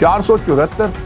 474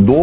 2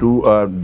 2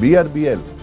BRBL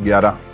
11।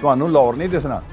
ਤੁਹਾਨੂੰ ਲਾਹੌਰ ਨਹੀਂ ਦਿਸਣਾ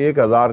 1000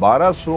1200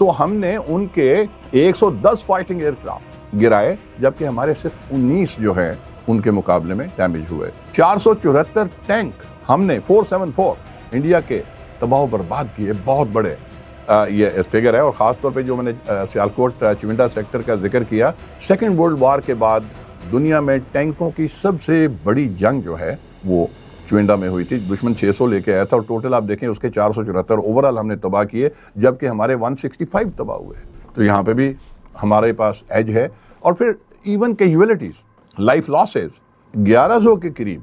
تو ہم نے ان کے 110 فائٹنگ ایئر کرافٹ گرائے، جبکہ ہمارے صرف 19 جو ہیں ان کے مقابلے میں ڈیمیج ہوئے۔ 474 ٹینک ہم نے 474 انڈیا کے تباہ و برباد کیے، بہت بڑے یہ فگر ہے۔ اور خاص طور پہ جو میں نے سیالکوٹ چونڈا سیکٹر کا ذکر کیا، سیکنڈ ورلڈ وار کے بعد دنیا میں ٹینکوں کی سب سے بڑی جنگ جو ہے وہ چونڈا میں ہوئی تھی۔ دشمن 600 لے کے آیا تھا اور ٹوٹل آپ دیکھیں اس کے 474 اوورال ہم نے تباہ کیے، جبکہ ہمارے 165 تباہ ہوئے۔ تو یہاں پہ بھی ہمارے پاس ایج ہے۔ اور پھر ایون کیجویلٹیز، لائف لاسز 1100 کے قریب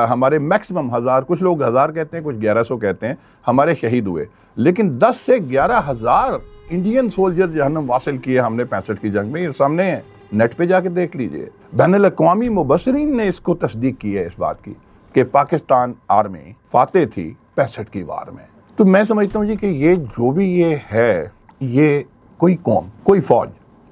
ہمارے میکسیمم 1000، کچھ لوگ 1000 کہتے ہیں، کچھ 1100 کہتے ہیں، ہمارے شہید ہوئے۔ لیکن 10 سے 11,000 انڈین سولجر جہنم واصل کیے ہم نے 65 کی جنگ میں۔ یہ سامنے ہے، نیٹ پہ جا کے دیکھ لیجئے۔ بین الاقوامی مبصرین نے اس کو تصدیق کی ہے اس بات کی کہ پاکستان آرمی فاتح تھی 65 کی وار میں۔ تو میں سمجھتا ہوں جی کہ یہ جو بھی یہ ہے، یہ کوئی قوم، کوئی فوج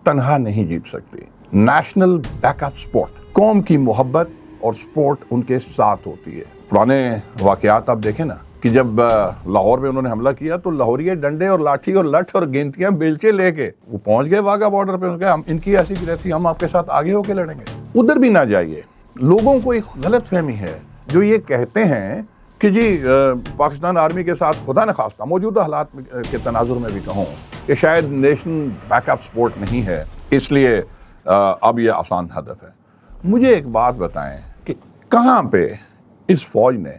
تنہا نہیں جیت سکتی۔ نیشنل بیک اپ سپورٹ، قوم کی محبت اور سپورٹ ان کے ساتھ ہوتی ہے۔ پرانے واقعات آپ دیکھیں نا کہ جب لاہور میں انہوں نے حملہ کیا تو لاہوریے ڈنڈے اور لاٹھی اور لٹھ اور گینتیاں بیلچے لے کے وہ پہنچ گئے واگا بارڈر پہ۔ انہوں نے کہا ان کی ایسی کی تیسی، ہم آپ کے ساتھ آگے ہو کے لڑیں گے۔ ادھر بھی نہ جائیے۔ لوگوں کو ایک غلط فہمی ہے جو یہ کہتے ہیں کہ جی پاکستان آرمی کے ساتھ خدا نخواستہ موجودہ حالات کے تناظر میں بھی کہوں کہ شاید نیشنل بیک اپ سپورٹ نہیں ہے، اس لیے اب یہ آسان ہدف ہے۔ مجھے ایک بات بتائیں کہ کہاں پہ اس فوج نے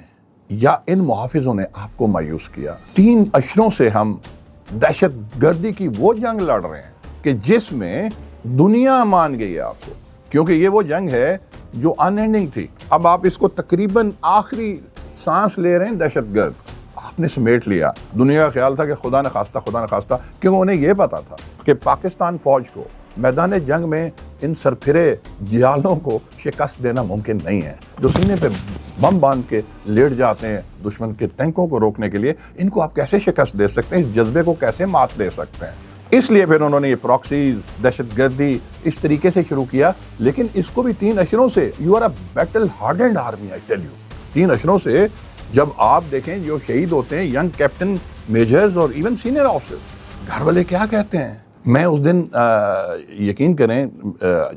یا ان محافظوں نے آپ کو مایوس کیا؟ 3 اشروں سے ہم دہشت گردی کی وہ جنگ لڑ رہے ہیں کہ جس میں دنیا مان گئی ہے آپ کو، کیونکہ یہ وہ جنگ ہے جو ان اینڈنگ تھی۔ اب آپ اس کو تقریباً آخری سانس لے رہے ہیں، دہشت گرد آپ نے سمیٹ لیا۔ دنیا کا خیال تھا کہ خدا نخواستہ، کیونکہ انہیں یہ پتا تھا کہ پاکستان فوج کو میدان جنگ میں ان سرپھرے جیالوں کو شکست دینا ممکن نہیں ہے، جو سینے پہ بم باندھ کے لیٹ جاتے ہیں دشمن کے ٹینکوں کو روکنے کے لیے۔ ان کو آپ کیسے شکست دے سکتے ہیں؟ اس جذبے کو کیسے مات دے سکتے ہیں؟ اس لیے پھر انہوں نے یہ پراکسیز، دہشت گردی اس طریقے سے شروع کیا، لیکن اس کو بھی 3 اشروں سے۔ You are a battle hardened army, I tell you. 3 اشروں سے جب آپ دیکھیں جو شہید ہوتے ہیں، ینگ کیپٹن، میجرز اور ایون سینئر آفیسرز، گھر والے کیا کہتے ہیں؟ میں اس دن یقین کریں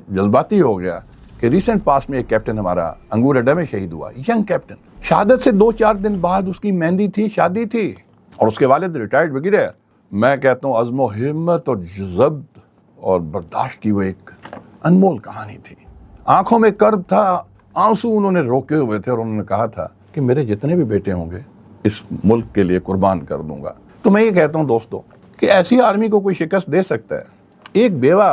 جذباتی ہو گیا کہ ریسنٹ پاس میں ایک کیپٹن ہمارا انگور اڈا میں شہید ہوا، ینگ کیپٹن۔ شہادت سے 2-4 دن بعد اس کی مہندی تھی، شادی تھی، اور اس کے والد ریٹائرڈ وغیرہ۔ میں کہتا ہوں عزم و ہمت اور ضبط اور برداشت کی وہ ایک انمول کہانی تھی۔ آنکھوں میں کرب تھا، آنسو انہوں نے روکے ہوئے تھے، اور انہوں نے کہا تھا کہ میرے جتنے بھی بیٹے ہوں گے اس ملک کے لیے قربان کر دوں گا۔ تو میں یہ کہتا ہوں دوستو کہ ایسی آرمی کو کوئی شکست دے سکتا ہے؟ ایک بیوہ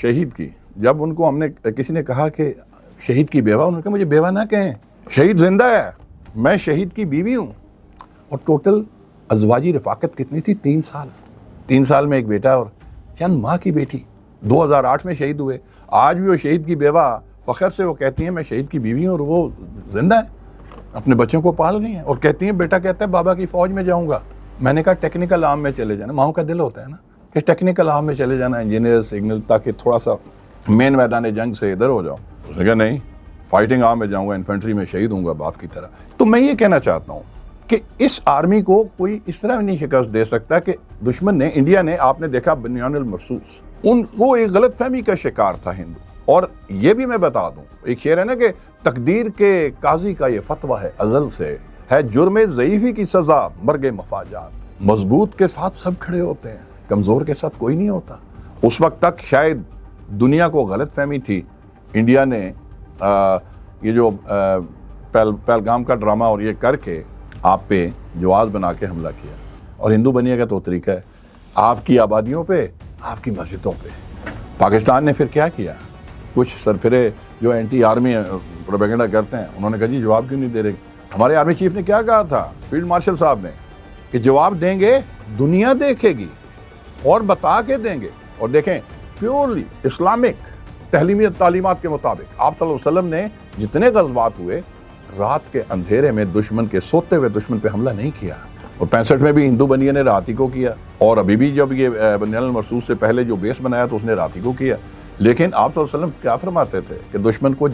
شہید کی، جب ان کو ہم نے کسی نے کہا کہ شہید کی بیوہ، انہوں نے کہا مجھے بیوہ نہ کہیں، شہید زندہ ہے، میں شہید کی بیوی ہوں۔ اور ٹوٹل ازواجی رفاقت کتنی تھی؟ 3 سال۔ 3 سال میں ایک بیٹا اور چند ماہ کی بیٹی۔ 2008 میں شہید ہوئے۔ آج بھی وہ شہید کی بیوہ فخر سے وہ کہتی ہیں میں شہید کی بیوی ہوں، اور وہ زندہ ہے، اپنے بچوں کو پال رہی ہیں، اور کہتی ہیں بیٹا کہتا ہے بابا کی فوج میں جاؤں گا۔ میں نے کہا ٹیکنیکل آرم میں چلے جانا، ماؤں کا دل ہوتا ہے نا کہ ٹیکنیکل آرم میں چلے جانا، انجینئر، سگنل، تاکہ تھوڑا سا مین میدان جنگ سے ادھر ہو جاؤ۔ اس نے کہا نہیں، فائٹنگ آرم میں جاؤں گا، انفینٹری میں شہید ہوں گا باپ کی طرح۔ تو میں یہ کہنا چاہتا ہوں کہ اس آرمی کو کوئی اس طرح نہیں شکست دے سکتا کہ دشمن نے، انڈیا نے، آپ نے دیکھا بنیان المرصوص، وہ ایک غلط فہمی کا شکار تھا ہندو۔ اور یہ بھی میں بتا دوں، ایک شعر ہے نا کہ تقدیر کے قاضی کا یہ فتویٰ ہے ازل سے، ہے جرم ضعیفی کی سزا مرگ مفاجات۔ مضبوط کے ساتھ سب کھڑے ہوتے ہیں، کمزور کے ساتھ کوئی نہیں ہوتا۔ اس وقت تک شاید دنیا کو غلط فہمی تھی، انڈیا نے یہ جو پہلگام کا ڈرامہ اور یہ کر کے آپ پہ جواز بنا کے حملہ کیا، اور ہندو بنیے کا تو طریقہ ہے آپ کی آبادیوں پہ، آپ کی مسجدوں پہ۔ پاکستان نے پھر کیا کیا؟ کچھ سرپھرے جو اینٹی آرمی پروپیگنڈا کرتے ہیں، انہوں نے کہا جی جواب کیوں نہیں دے رہے؟ ہمارے آرمی چیف نے کیا کہا تھا، فیلڈ مارشل صاحب نے، کہ جواب دیں گے دنیا دیکھے گی اور بتا کے دیں گے۔ اور دیکھیں پیورلی اسلامک تعلیمات کے مطابق آپ صلی اللہ علیہ وسلم نے جتنے غزوات ہوئے، رات کے اندھیرے میں دشمن کے سوتے ہوئے دشمن پہ حملہ نہیں کیا۔ اور 65 میں بھی ہندو بنیے نے راتی کو کیا، اور ابھی بھی جب یہ بنیان المرصوص سے پہلے جو بیس بنایا تو اس نے راتی کو کیا۔ لیکن آپ صلی اللہ علیہ وسلم کیا فرماتے تھے کہ دشمن کو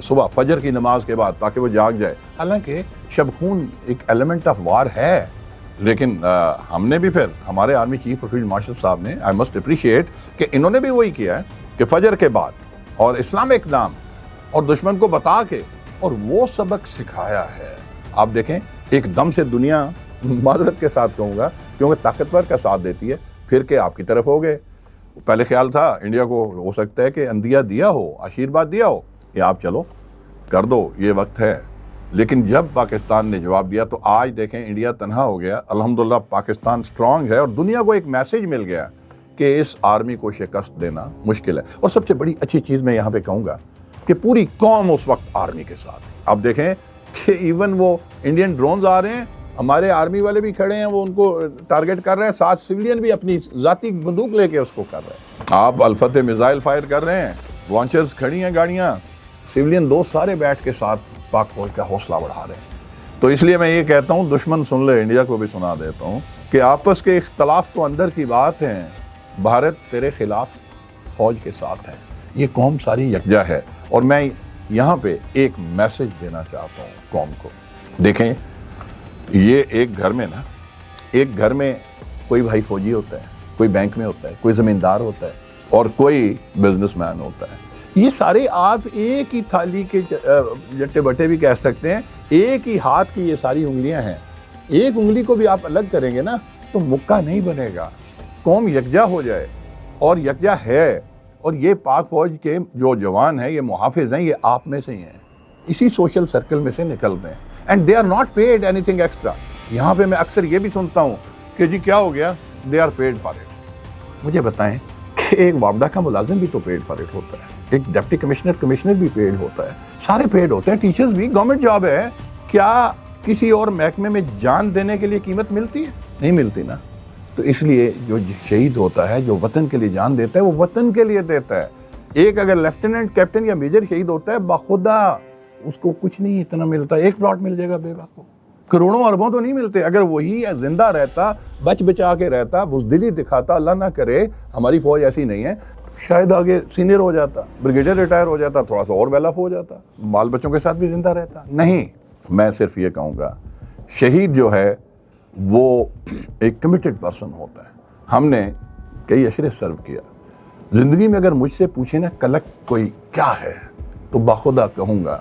صبح فجر کی نماز کے بعد، تاکہ وہ جاگ جائے۔ حالانکہ شب خون ایک ایلیمنٹ آف وار ہے، لیکن ہم نے بھی پھر ہمارے آرمی چیف فیلڈ مارشل صاحب نے آئی مسٹ اپریشیٹ کہ انہوں نے بھی وہی کیا ہے کہ فجر کے بعد اور اسلام اقدام اور دشمن کو بتا کے اور وہ سبق سکھایا ہے. آپ دیکھیں ایک دم سے دنیا معذرت کے ساتھ کہوں گا کیونکہ طاقتور کا ساتھ دیتی ہے پھر کے آپ کی طرف ہو گئے. پہلے خیال تھا انڈیا کو ہو سکتا ہے کہ اندیا دیا ہو آشیرواد دیا ہو کہ آپ چلو کر دو یہ وقت ہے, لیکن جب پاکستان نے جواب دیا تو آج دیکھیں انڈیا تنہا ہو گیا. الحمدللہ پاکستان سٹرونگ ہے اور دنیا کو ایک میسج مل گیا کہ اس آرمی کو شکست دینا مشکل ہے. اور سب سے بڑی اچھی چیز میں یہاں پہ کہوں گا کہ پوری قوم اس وقت آرمی کے ساتھ. آپ دیکھیں کہ ایون وہ انڈین ڈرونز آ رہے ہیں, ہمارے آرمی والے بھی کھڑے ہیں, وہ ان کو ٹارگٹ کر رہے ہیں, ساتھ سویلین بھی اپنی ذاتی بندوق لے کے اس کو کر رہے ہیں. آپ الفتح میزائل فائر کر رہے ہیں, لانچرز کھڑی ہیں گاڑیاں, سویلین دو سارے بیٹھ کے ساتھ پاک فوج کا حوصلہ بڑھا رہے ہیں. تو اس لیے میں یہ کہتا ہوں دشمن سن لے, انڈیا کو بھی سنا دیتا ہوں کہ آپس کے اختلاف تو اندر کی بات ہیں, بھارت تیرے خلاف فوج کے ساتھ ہے, یہ قوم ساری یکجا ہے. اور میں یہاں پہ ایک میسج دینا چاہتا ہوں قوم کو. دیکھیں یہ ایک گھر میں نا, ایک گھر میں کوئی بھائی فوجی ہوتا ہے, کوئی بینک میں ہوتا ہے, کوئی زمیندار ہوتا ہے اور کوئی بزنس مین ہوتا ہے. یہ سارے آپ ایک ہی تھالی کے جٹے بٹے بھی کہہ سکتے ہیں, ایک ہی ہاتھ کی یہ ساری انگلیاں ہیں. ایک انگلی کو بھی آپ الگ کریں گے نا تو مکہ نہیں بنے گا. قوم یکجا ہو جائے اور یکجا ہے. اور یہ پاک فوج کے جو جوان ہیں یہ محافظ ہیں, یہ آپ میں سے ہی ہیں, اسی سوشل سرکل میں سے نکلتے ہیں. And they are not paid anything extra. یہاں پہ میں اکثر یہ بھی سنتا ہوں کہ جی کیا ہو گیا, they are paid for it. مجھے بتائیں کہ ایک وابڈا کا ملازم بھی تو پیڈ فار اٹ ہوتا ہے, ایک ڈپٹی کمشنر بھی پیڈ ہوتا ہے, سارے پیڈ ہوتے ہیں. ٹیچرز بھی گورنمنٹ جاب ہے. کیا کسی اور محکمے میں جان دینے کے لیے قیمت ملتی ہے؟ نہیں ملتی نا. تو اس لیے جو شہید ہوتا ہے, جو وطن کے لیے جان دیتا ہے, وہ وطن کے لیے دیتا ہے. ایک اگر لیفٹیننٹ کیپٹن یا میجر شہید ہوتا ہے بخدا اس کو کچھ نہیں اتنا ملتا, ایک پلاٹ مل جائے گا بیوہ کو, کروڑوں اربوں تو نہیں ملتے. اگر وہی زندہ رہتا, بچ بچا کے رہتا, بزدلی دکھاتا, اللہ نہ کرے ہماری فوج ایسی نہیں ہے, شاید آگے سینئر ہو جاتا, بریگیڈیئر ریٹائر ہو جاتا, تھوڑا سا اور ویل آف ہو جاتا, بال بچوں کے ساتھ بھی زندہ رہتا. نہیں, میں صرف یہ کہوں گا شہید جو ہے وہ ایک کمیٹڈ پرسن ہوتا ہے. ہم نے کئی اشرے سرو کیا زندگی میں. اگر مجھ سے پوچھیں نا کلک کوئی کیا ہے تو باخدا کہوں گا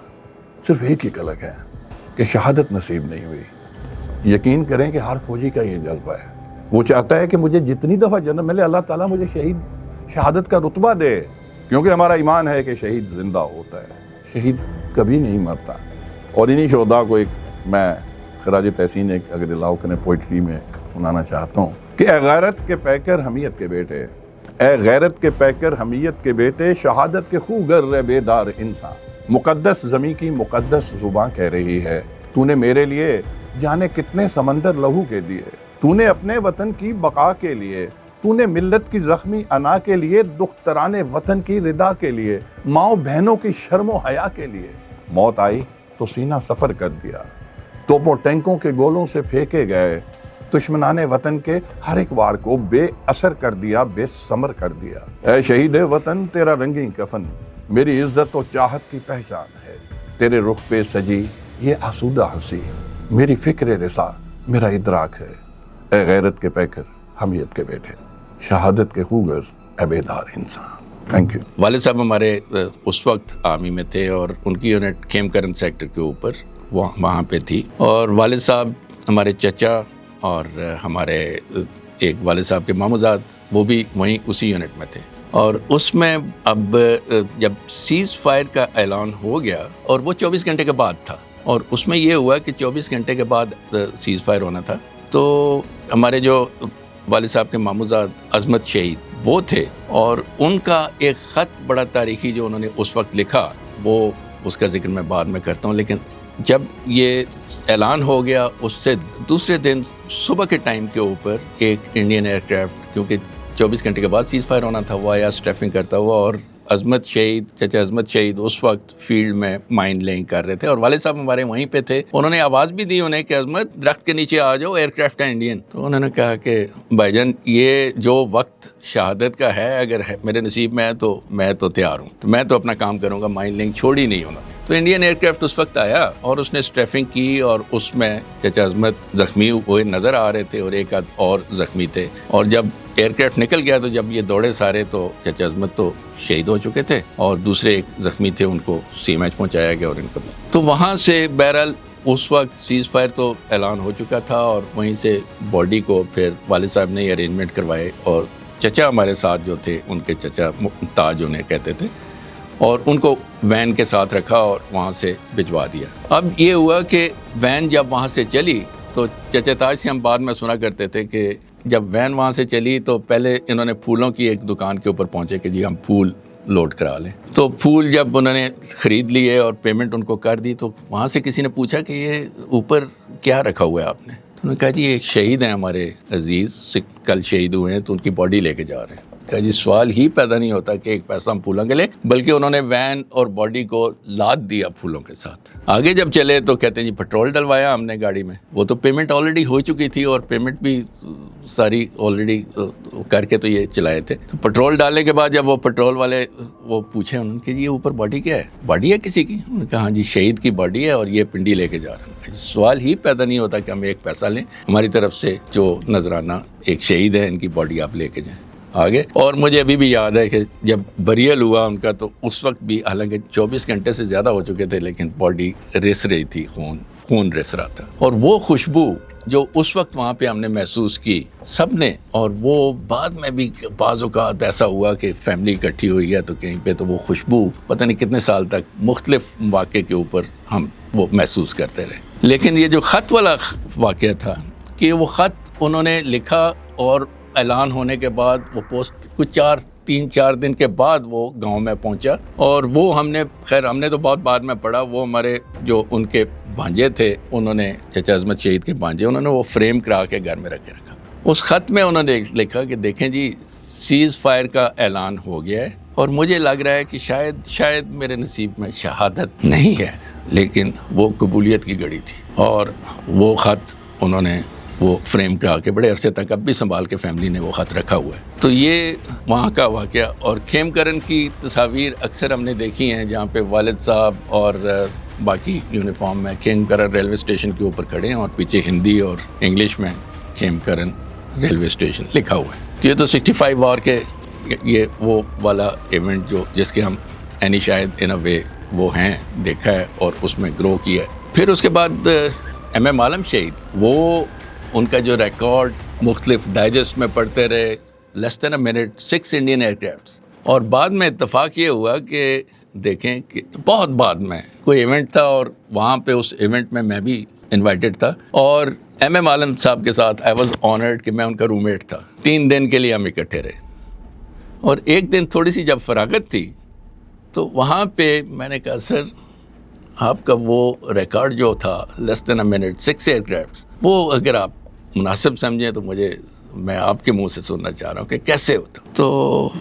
صرف ایک ہی کلک ہے کہ شہادت نصیب نہیں ہوئی. یقین کریں کہ ہر فوجی کا یہ جذبہ ہے, وہ چاہتا ہے کہ مجھے جتنی دفعہ جنم ملے اللہ تعالیٰ مجھے شہادت کا رتبہ دے, کیونکہ ہمارا ایمان ہے کہ شہید زندہ ہوتا ہے, شہید کبھی نہیں مرتا. اور انہی شہداء کو ایک میں خراج تحسین ایک اگر اللہ کرے پوئٹری میں سنانا چاہتا ہوں کہ اے غیرت کے پیکر حمیت کے بیٹے, اے غیرت کے پیکر حمیت کے بیٹے, شہادت کے خوگر بیدار انسان, مقدس زمیں کی مقدس زباں کہہ رہی ہے, تو نے میرے لیے جانے کتنے سمندر لہو کے دیے, تو نے اپنے وطن کی بقا کے لیے, تو نے ملت کی زخمی انا کے لیے, دختران وطن کی ردا کے لیے, ماؤں بہنوں کی شرم و حیا کے لیے. موت آئی تو سینہ سفر کر دیا, توپوں ٹینکوں کے گولوں سے پھینکے گئے, دشمنان وطن کے ہر ایک وار کو بے اثر کر دیا, بے ثمر کر دیا. اے شہید وطن تیرا رنگین کفن میری عزت و چاہت کی پہچان ہے, تیرے رخ پہ سجی یہ آسودہ ہنسی میری فکر رسا میرا ادراک ہے. اے غیرت کے پیکر حمیت کے بیٹے, شہادت کے خوگر اے بیدار انسان. Thank you. والد صاحب ہمارے اس وقت آرمی میں تھے اور ان کی یونٹ کھیم کرن سیکٹر کے اوپر وہاں پہ تھی, اور والد صاحب ہمارے چچا اور ہمارے ایک والد صاحب کے ماموزاد وہ بھی وہیں اسی یونٹ میں تھے. اور اس میں اب جب سیز فائر کا اعلان ہو گیا اور وہ 24 گھنٹے کے بعد تھا, اور اس میں یہ ہوا کہ 24 گھنٹے کے بعد سیز فائر ہونا تھا, تو ہمارے جو والد صاحب کے ماموزاد عظمت شہید وہ تھے, اور ان کا ایک خط بڑا تاریخی جو انہوں نے اس وقت لکھا, وہ اس کا ذکر میں بعد میں کرتا ہوں. لیکن جب یہ اعلان ہو گیا اس سے دوسرے دن صبح کے ٹائم کے اوپر ایک انڈین ایئر کرافٹ, کیونکہ 24 گھنٹے کے بعد سیز فائر ہونا تھا, وہ آیا اسٹریفنگ کرتا ہوا اور عظمت شہید چچا عظمت شہید اس وقت فیلڈ میں مائن لینگ کر رہے تھے اور والد صاحب ہمارے وہیں پہ تھے. انہوں نے آواز بھی دی انہیں کہ عظمت درخت کے نیچے آ جاؤ, ایئر کرافٹ ہے انڈین. تو انہوں نے کہا کہ بھائی جان یہ جو وقت شہادت کا ہے اگر میرے نصیب میں ہے تو میں تو تیار ہوں, تو میں تو اپنا کام کروں گا, مائن لینگ چھوڑی نہیں انہوں نے. تو انڈین ایئر کرافٹ اس وقت آیا اور اس نے اسٹریفنگ کی اور اس میں چچا عظمت زخمی ہوئے نظر آ رہے تھے اور ایک آدھ اور زخمی تھے. اور جب ایئر کرافٹ نکل گیا تو جب یہ دوڑے سارے تو چچا عظمت تو شہید ہو چکے تھے اور دوسرے ایک زخمی تھے, ان کو سی ایم ایچ پہنچایا گیا اور ان کو بھی. تو وہاں سے بہرحال اس وقت سیز فائر تو اعلان ہو چکا تھا اور وہیں سے باڈی کو پھر والد صاحب نے یہ ارینجمنٹ کروائے اور چچا ہمارے ساتھ جو تھے ان کے چچا تاج انہیں کہتے تھے, اور ان کو وین کے ساتھ رکھا اور وہاں سے بھجوا دیا. اب یہ ہوا کہ وین جب وہاں سے چلی تو چچا تاج سے ہم بعد میں سنا کرتے تھے کہ جب وین وہاں سے چلی تو پہلے انہوں نے پھولوں کی ایک دکان کے اوپر پہنچے کہ جی ہم پھول لوڈ کرا لیں. تو پھول جب انہوں نے خرید لیے اور پیمنٹ ان کو کر دی تو وہاں سے کسی نے پوچھا کہ یہ اوپر کیا رکھا ہوا ہے آپ نے؟ تو انہوں نے کہا جی ایک شہید ہیں ہمارے عزیز, کل شہید ہوئے ہیں تو ان کی باڈی لے کے جا رہے ہیں. کہا جی سوال ہی پیدا نہیں ہوتا کہ ایک پیسہ ہم پھولوں کے لیں, بلکہ انہوں نے وین اور باڈی کو لاد دیا پھولوں کے ساتھ. آگے جب چلے تو کہتے ہیں جی پیٹرول ڈلوایا ہم نے گاڑی میں. وہ تو پیمنٹ آلریڈی ہو چکی تھی اور پیمنٹ بھی ساری آلریڈی کر کے تو یہ چلائے تھے. تو پیٹرول ڈالنے کے بعد جب وہ پیٹرول والے وہ پوچھے انہوں نے کہ جی یہ اوپر باڈی کیا ہے, باڈی ہے کسی کی؟ انہوں نے کہا ہاں جی شہید کی باڈی ہے اور یہ پنڈی لے کے جا رہے ہیں. سوال ہی پیدا نہیں ہوتا کہ ہم ایک پیسہ لیں, ہماری طرف سے جو نذرانہ ایک شہید ہے ان کی باڈی آپ لے کے جائیں آگے. اور مجھے ابھی بھی یاد ہے کہ جب بریل ہوا ان کا تو اس وقت بھی حالانکہ 24 گھنٹے سے زیادہ ہو چکے تھے لیکن باڈی رس رہی تھی, خون رس رہا تھا. اور وہ خوشبو جو اس وقت وہاں پہ ہم نے محسوس کی سب نے, اور وہ بعد میں بھی بعض اوقات ایسا ہوا کہ فیملی اکٹھی ہوئی ہے تو کہیں پہ تو وہ خوشبو پتہ نہیں کتنے سال تک مختلف واقعے کے اوپر ہم وہ محسوس کرتے رہے. لیکن یہ جو خط والا واقعہ تھا کہ وہ خط انہوں نے لکھا اور اعلان ہونے کے بعد وہ پوسٹ کچھ 3-4 دن کے بعد وہ گاؤں میں پہنچا, اور وہ ہم نے تو بہت بعد میں پڑھا. وہ ہمارے جو ان کے بھانجے تھے انہوں نے چچا عظمت شہید کے بھانجے انہوں نے وہ فریم کرا کے گھر میں رکھا. اس خط میں انہوں نے لکھا کہ دیکھیں جی سیز فائر کا اعلان ہو گیا ہے اور مجھے لگ رہا ہے کہ شاید میرے نصیب میں شہادت نہیں ہے, لیکن وہ قبولیت کی گھڑی تھی. اور وہ خط انہوں نے وہ فریم کرا کے بڑے عرصے تک اب بھی سنبھال کے فیملی نے وہ خط رکھا ہوا ہے. تو یہ وہاں کا واقعہ. اور کھیم کرن کی تصاویر اکثر ہم نے دیکھی ہیں جہاں پہ والد صاحب اور باقی یونیفارم میں کھیم کرن ریلوے اسٹیشن کے اوپر کھڑے ہیں اور پیچھے ہندی اور انگلش میں کھیم کرن ریلوے اسٹیشن لکھا ہوا ہے. تو یہ تو 65 وار کے یہ وہ والا ایونٹ جو جس کے ہم اینی شاید ان اے وے وہ ہیں دیکھا ہے اور اس میں گرو کیا ہے. پھر اس کے بعد ایم عالم شہید, وہ ان کا جو ریکارڈ مختلف ڈائجسٹ میں پڑھتے رہے, less than a minute 6 Indian aircrafts. اور بعد میں اتفاق یہ ہوا کہ دیکھیں کہ بہت بعد میں کوئی ایونٹ تھا اور وہاں پہ اس ایونٹ میں بھی انوائٹڈ تھا اور ایم عالم صاحب کے ساتھ آئی واز آنرڈ کہ میں ان کا روم میٹ تھا. 3 دن کے لیے ہم اکٹھے رہے اور ایک دن تھوڑی سی جب فراغت تھی تو وہاں پہ میں نے کہا سر آپ کا وہ ریکارڈ جو تھا لیس than a minute 6 year crafts, وہ اگر آپ مناسب سمجھیں تو میں آپ کے منہ سے سننا چاہ رہا ہوں کہ کیسے ہوتا. تو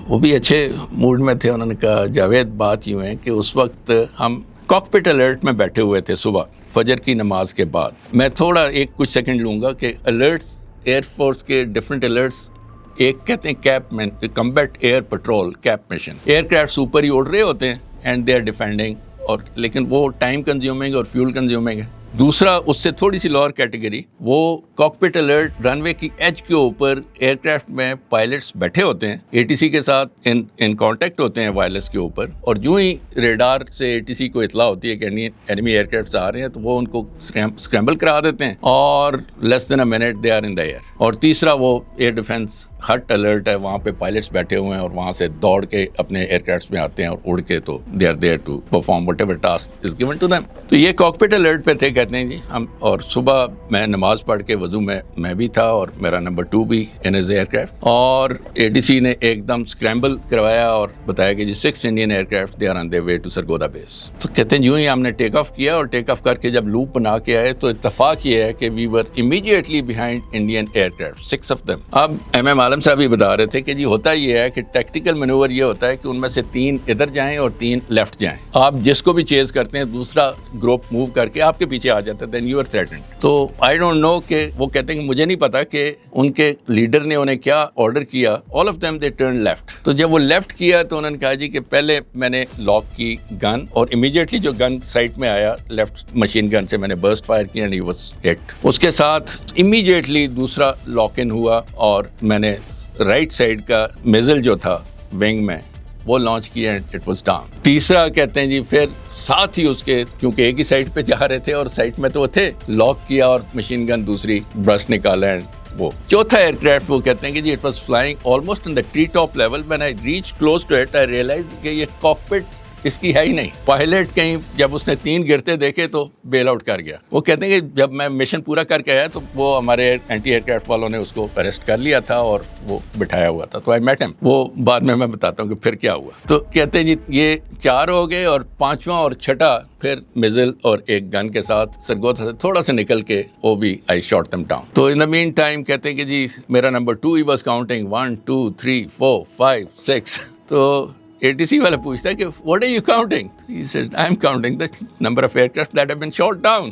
وہ بھی اچھے موڈ میں تھے. انہوں نے کہا جاوید بات یوں ہے کہ اس وقت ہم کاکپٹ الرٹ میں بیٹھے ہوئے تھے صبح فجر کی نماز کے بعد. میں تھوڑا کچھ سیکنڈ لوں گا کہ الرٹس ایئر فورس کے ڈفرینٹ الرٹس, ایک کہتے ہیں cap combat air patrol cap mission. Aircrafts اوپر ہی اڑ رہے ہوتے ہیں اینڈ دے آر ڈیفینڈنگ, اور لیکن وہ ٹائم کنزیومنگ اور فیول کنزیومنگ ہے. دوسرا اس سے تھوڑی سی لوور کیٹیگری وہ کاکپٹ الرٹ رن وے کی ایج کے اوپر ایئر کرافٹ میں پائلٹس بیٹھے ہوتے ہیں اے ٹی سی کے ساتھ ان کانٹیکٹ ہوتے ہیں وائرلیس کے اوپر, اور جو ہی ریڈار سے اے ٹی سی کو اطلاع ہوتی ہے کہ انیمی ایئر کرافٹس آ رہے ہیں تو وہ ان کو اسکریمبل کرا دیتے ہیں اور less than a minute they are in the air. اور تیسرا وہ ایئر ڈیفینس ہٹ الرٹ ہے, وہاں پہ پائلٹس بیٹھے ہوئے ہیں اور وہاں سے دوڑ کے اپنے ایئر کرافٹس میں آتے ہیں اور اڑ کے تو they are there to perform whatever task is given to them. تو یہ کاکپٹ الرٹ پہ تھے کہتے ہیں جی ہم, اور صبح میں نماز پڑھ کے وضو میں بھی تھا اور میرا نمبر 2 بھی ان از ایئر کرافٹ, اور اے ٹی سی نے ایک دم اسکریمبل کروایا اور بتایا کہ جی 6 Indian aircraft they are on their way to Sargodha base. تو کہتے ہیں یوں ہی ہم نے ٹیک آف کیا اور ٹیک آف کر کے جب لوپ بنا کے آئے تو اتفاق یہ ہے کہ we were immediately behind Indian aircraft 6 of them. اب ایم عالم صاحب بھی بتا رہے تھے کہ جی ہوتا یہ ہے کہ ٹیکٹیکل مینوور یہ ہوتا ہے کہ ان میں سے 3 ادھر جائیں اور 3 لیفٹ جائیں. آپ جس کو بھی چیز کرتے ہیں دوسرا گروپ موو کر کے آپ کے پیچھے آ جاتا ہے, دین یو آر تھریٹنڈ. تو آئی ڈونٹ نو کہ وہ کہتے ہیں کہ مجھے نہیں پتا کہ ان کے لیڈر نے انہیں کیا آرڈر کیا. All of them they turn left. تو جب وہ لیفٹ کیا تو انہوں نے کہا جی کہ پہلے میں نے لاک کی گن, اور امیڈیٹلی جو گن سائٹ میں آیا لیفٹ مشین گن سے میں نے برسٹ فائر کیا اینڈ ہی واز ہٹ. اس کے ساتھ امیڈیٹلی دوسرا لاک ان ہوا اور میں نے رائٹ سائڈ کا میزل جو تھا ونگ میں وہ لانچ کیا اینڈ اٹ واز ڈاؤن. تیسرا کہتے ہیں جی پھر ساتھ ہی اس کے, کیونکہ ایک ہی سائڈ پہ جا رہے تھے اور سائڈ میں تو وہ تھے, لاک کیا اور مشین گن دوسری برسٹ نکالا اینڈ وہ چوتھا ایئر کرافٹ وہ کہتے ہیں کہ جی it was flying almost in the tree top level. When I reach close to it I realized کہ یہ کاکپٹ اس کی ہے ہی نہیں. پائلٹ کہیں جب اس نے 3 گرتے دیکھے تو بیل آؤٹ کر گیا. وہ کہتے ہیں کہ جب میں مشن پورا کر کے آیا تو وہ ہمارے اینٹی ایئر کرافٹ والوں نے اس کو اریسٹ کر لیا تھا اور وہ بٹھایا ہوا تھا. تو آئی میٹ ہم, وہ بعد میں بتاتا ہوں کہ پھر کیا ہوا. تو کہتے ہیں جی یہ 4 ہو گئے اور 5واں اور 6ٹھا پھر میزل اور ایک گن کے ساتھ سرگوتا سے تھوڑا سا نکل کے وہ بھی آئی شاٹ دم ڈاؤن. تو ان دا مین ٹائم کہتے ہیں کہ جی میرا نمبر 2 ہی واز کاؤنٹنگ 1 2 3 4 5 6. تو ATC والا پوچھتا ہے کہ what are you counting? He said, I'm counting the number of aircraft that have been shot down.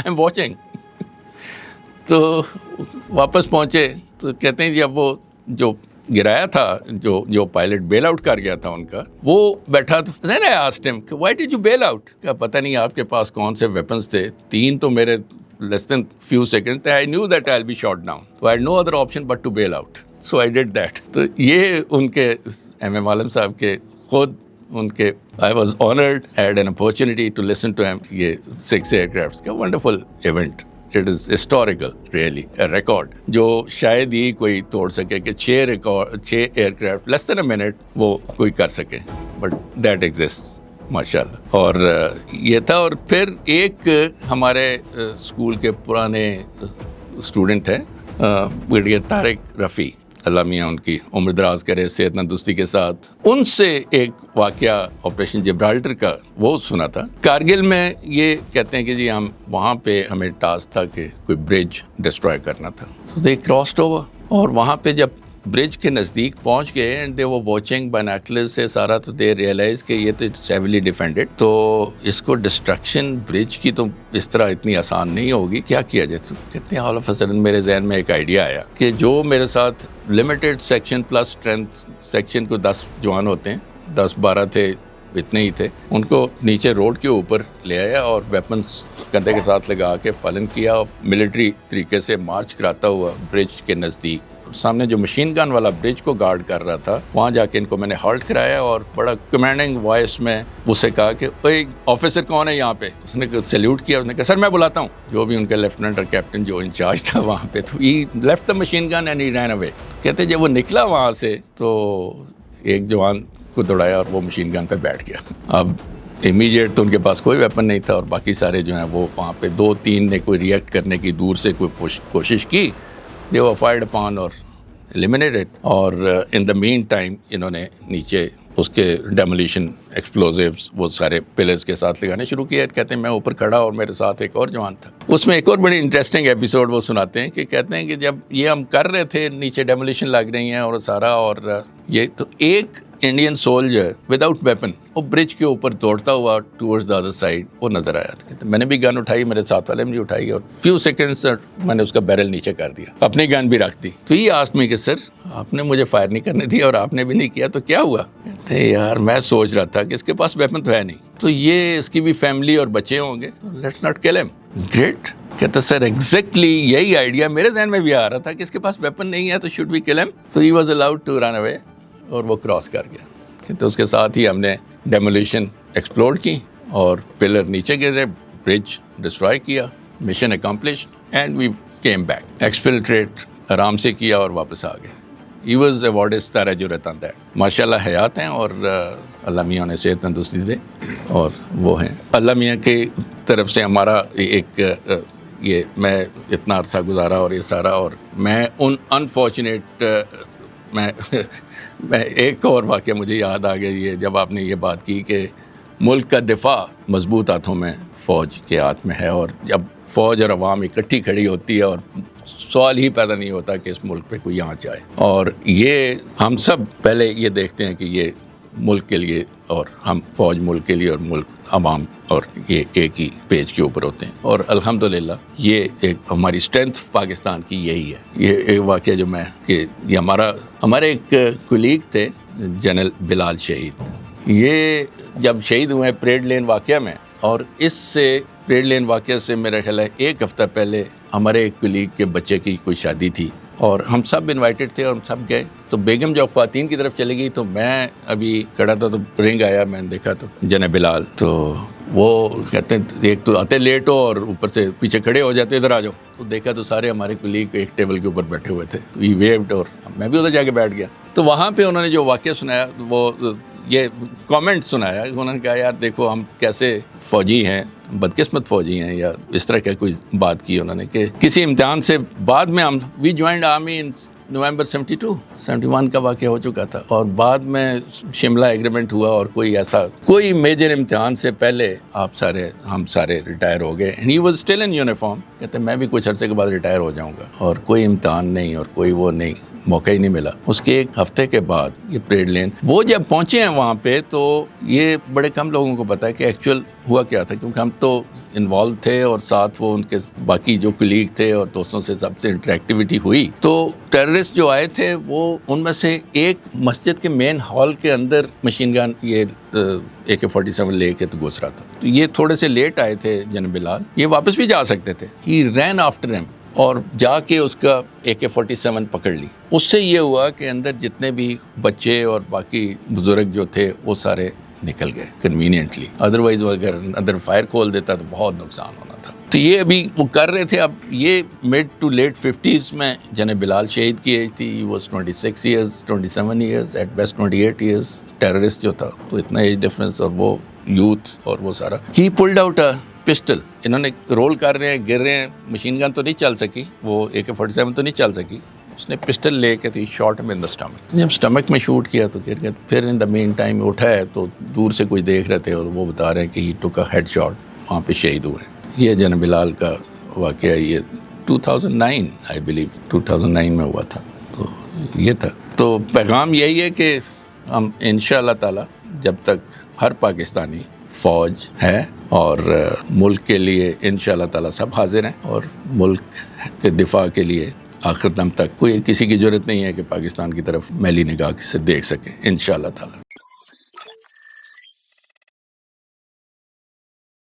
I'm watching. تو واپس پہنچے تو کہتے ہیں جب وہ جو گرایا تھا جو پائلٹ بیل آؤٹ کر گیا تھا ان کا, وہ بیٹھا تو then I asked him, why did you bail out? کہا پتہ نہیں آپ کے پاس کون سے ویپنس تھے, 3 تو میرے less than few seconds. I knew that I'll be shot down. So I had no other option but to bail out. So I did that. تو یہ ان کے ایم عالم صاحب کے خود ان کے I was honored, I had an opportunity to listen to him. یہ 6 aircrafts کا wonderful event. It is historical, really, a record جو شاید ہی کوئی توڑ سکے کہ 6 aircraft less than a minute وہ کوئی کر سکے. But that exists. ماشاء اللہ. اور یہ تھا. اور پھر ایک ہمارے اسکول کے پرانے اسٹوڈنٹ ہیں طارق رفیع, اللہ میاں ان کی عمر دراز کرے, صحت تندرستی کے ساتھ. ان سے ایک واقعہ آپریشن جبرالٹر کا وہ سنا تھا. کارگل میں یہ کہتے ہیں کہ جی ہم وہاں پہ ہمیں ٹاسک تھا کہ کوئی برج ڈسٹروائے کرنا تھا. تو دے کراسڈ اوور, اور وہاں پہ جب برج کے نزدیک پہنچ گئے اینڈ دے وہ واچنگ بائناکولرز سے سارا, تو دے ریئلائز کہ یہ تو اٹس ہیویلی ڈیفینڈڈ, تو اس کو ڈسٹرکشن برج کی تو اس طرح اتنی آسان نہیں ہوگی, کیا کیا جائے. تو کہتے ہیں آل آف اے سڈن میرے ذہن میں ایک آئیڈیا آیا کہ جو میرے ساتھ limited section plus strength section کو 10 جوان ہوتے ہیں, 10-12 تھے, اتنے ہی تھے, ان کو نیچے روڈ کے اوپر لے آیا اور ویپنس کندھے کے ساتھ لگا کے فالن کیا, اور ملٹری طریقے سے مارچ کراتا ہوا برج کے نزدیک. سامنے جو مشین گن والا برج کو گارڈ کر رہا تھا وہاں جا کے ان کو میں نے ہالٹ کرایا اور بڑا کمانڈنگ وائس میں اسے کہا کہ اوے آفیسر کون ہے یہاں پہ. اس نے سیلیوٹ کیا, اس نے کہا سر میں بلاتا ہوں, جو بھی ان کے لیفٹیننٹ اور کیپٹن جو انچارج تھا وہاں پہ. تو he left the machine gun and he ran away. کہتے جب وہ نکلا وہاں سے تو ایک جوان کو دوڑایا اور وہ مشین گن پہ بیٹھ گیا. اب امیڈیٹ تو ان کے پاس کوئی ویپن نہیں تھا, اور باقی سارے جو ہیں وہ وہاں پہ 2-3 نے کوئی ریئیکٹ کرنے کی دور سے کوئی کوشش کی, they were fired upon اور eliminated. اور in the mean time انہوں نے نیچے اس کے ڈیمولیشن ایکسپلوزیوز وہ سارے پلرز کے ساتھ لگانے شروع کیے. کہتے ہیں میں اوپر کھڑا اور میرے ساتھ ایک اور جوان تھا. اس میں ایک اور بڑی انٹرسٹنگ ایپیسوڈ وہ سناتے ہیں کہ کہتے ہیں کہ جب یہ ہم کر رہے تھے, نیچے ڈیمولیشن لگ رہی ہیں اور سارا, اور یہ تو ایک انڈین سولجر وداؤٹ ویپن وہ برج کے اوپر دوڑتا ہوا ٹورڈز دا ادر سائڈ وہ نظر آیا. کہتے میں نے بھی گن اٹھائی, میرے ساتھ والے نے بھی اٹھائی, اور فیو سیکنڈس میں نے اس کا بیرل نیچے کر دیا, اپنی گن بھی رکھ دی. تو یہ آسکڈ می کہ سر آپ نے مجھے فائر نہیں کرنے دیا اور آپ نے بھی نہیں کیا, تو کیا ہوا؟ کہتے یار میں سوچ رہا تھا کہ اس کے پاس ویپن تو ہے نہیں, تو یہ اس کی بھی فیملی اور بچے ہوں گے, لیٹس ناٹ کل ہم. گریٹ. کہتا سر ایگزیکٹلی یہی آئیڈیا میرے ذہن میں بھی آ رہا تھا کہ اس کے پاس ویپن نہیں ہے تو شوڈ بی کل ہم. تو he was allowed to run away, اور وہ کراس کر گیا. تو اس کے ساتھ ہی ہم نے ڈیمولیشن ایکسپلور کی اور پلر نیچے گرے, برج ڈسٹرائے کیا, mission accomplished and we came back. Exfiltrate آرام سے کیا اور واپس آ گئے. ہی واز ایوارڈ ستارہ جرت آن دیٹ. ماشاء اللہ حیات ہیں اور اللہ میاں نے صحت تندرستی دے, اور وہ ہیں. اللہ میاں کی طرف سے ہمارا ایک یہ میں اتنا عرصہ گزارا اور یہ سارا, اور میں ان انفارچونیٹ میں ایک اور واقعہ مجھے یاد آ گیا, یہ جب آپ نے یہ بات کی کہ ملک کا دفاع مضبوط ہاتھوں میں فوج کے ہاتھ میں ہے, اور جب فوج اور عوام اکٹھی کھڑی ہوتی ہے اور سوال ہی پیدا نہیں ہوتا کہ اس ملک پہ کوئی یہاں جائے. اور یہ ہم سب پہلے یہ دیکھتے ہیں کہ یہ ملک کے لیے اور ہم فوج ملک کے لیے اور ملک عوام اور یہ ایک ہی پیج کے اوپر ہوتے ہیں. اور الحمدللہ یہ ایک ہماری اسٹرینتھ پاکستان کی یہی ہے. یہ ایک واقعہ جو میں کہ یہ ہمارے ایک کولیگ تھے جنرل بلال شہید. یہ جب شہید ہوئے پریڈ لین واقعہ میں، اور اس سے پریڈ لین واقعہ سے میرا خیال ہے ایک ہفتہ پہلے ہمارے ایک کولیگ کے بچے کی کوئی شادی تھی اور ہم سب انوائٹڈ تھے اور ہم سب گئے. تو بیگم جب خواتین کی طرف چلے گئی تو میں ابھی کھڑا تھا تو رنگ آیا، میں نے دیکھا تو جناب بلال. تو وہ کہتے ہیں ایک تو آتے لیٹ ہو اور اوپر سے پیچھے کھڑے ہو جاتے ادھر آ جاؤ. تو دیکھا تو سارے ہمارے کولیگ ایک ٹیبل کے اوپر بیٹھے ہوئے تھے. وی ویوڈ اور میں بھی ادھر جا کے بیٹھ گیا. تو وہاں پہ انہوں نے جو واقعہ سنایا وہ یہ کامنٹ سنایا. انہوں نے کہا یار دیکھو ہم کیسے فوجی ہیں، بدقسمت فوجی ہیں، یا اس طرح کا کوئی بات کی انہوں نے کہ کسی امتحان سے بعد میں ہم وی جوائنڈ آرمی ان نومبر 71 کا واقعہ ہو چکا تھا، اور بعد میں شملہ ایگریمنٹ ہوا اور کوئی میجر امتحان سے پہلے ہم سارے ریٹائر ہو گئے. He was still in uniform. کہتے میں بھی کچھ عرصے کے بعد ریٹائر ہو جاؤں گا، اور کوئی امتحان نہیں اور کوئی وہ نہیں، موقع ہی نہیں ملا. اس کے ایک ہفتے کے بعد یہ پریڈ لین وہ جب پہنچے ہیں وہاں پہ، تو یہ بڑے کم لوگوں کو پتا ہے کہ ایکچوئل ہوا کیا تھا، کیونکہ ہم تو انوالو تھے اور ساتھ وہ ان کے باقی جو کولیگ تھے اور دوستوں سے سب سے انٹریکٹیویٹی ہوئی. تو ٹیررسٹ جو آئے تھے وہ ان میں سے ایک مسجد کے مین ہال کے اندر مشین گن یہ AK-47 لے کے تو گھس رہا تھا. تو یہ تھوڑے سے لیٹ آئے تھے جناب بلال، یہ واپس بھی جا سکتے تھے. ہی رین آفٹر ہیم اور جا کے اس کا AK-47 پکڑ لی. اس سے یہ ہوا کہ اندر جتنے بھی بچے اور باقی بزرگ جو تھے وہ سارے نکل گئے کنوینئنٹلی. ادروائز اگر اندر فائر کھول دیتا تو بہت نقصان ہونا تھا. تو یہ ابھی وہ کر رہے تھے. اب یہ مڈ ٹو لیٹ 50s میں جناب بلال شہید کی ایج تھی. He was 26 years 27 years at best 28 years. Terrorist جو تھا تو اتنا ایج ڈفرینس اور وہ یوتھ اور وہ سارا. He pulled out a pistol. انہوں نے رول کر رہے ہیں، گر رہے ہیں، مشین گن تو نہیں چل سکی، وہ AK-47 تو نہیں چل سکی. اس نے پسٹل لے کے تھی شاٹ میں ان دا اسٹمک. جب اسٹمک میں شوٹ کیا تو گر گیا. پھر ان دا مین ٹائم اٹھا ہے تو دور سے کوئی دیکھ رہے تھے اور وہ بتا رہے ہیں کہ ہی ٹوک اے ہیڈ شاٹ. وہاں پہ شہید ہوئے. یہ جناب بلال کا واقعہ یہ 2009 آئی بلیو 2009 میں ہوا تھا. تو یہ تھا. تو پیغام یہی ہے کہ ہم انشاءاللہ تعالی جب تک ہر پاکستانی فوج ہے اور ملک کے لیے انشاءاللہ تعالی سب حاضر ہیں، اور ملک کے دفاع کے لیے آخر دم تک کوئی کسی کی ضرورت نہیں ہے کہ پاکستان کی طرف میلی نگاہ سے دیکھ سکے انشاءاللہ تعالی.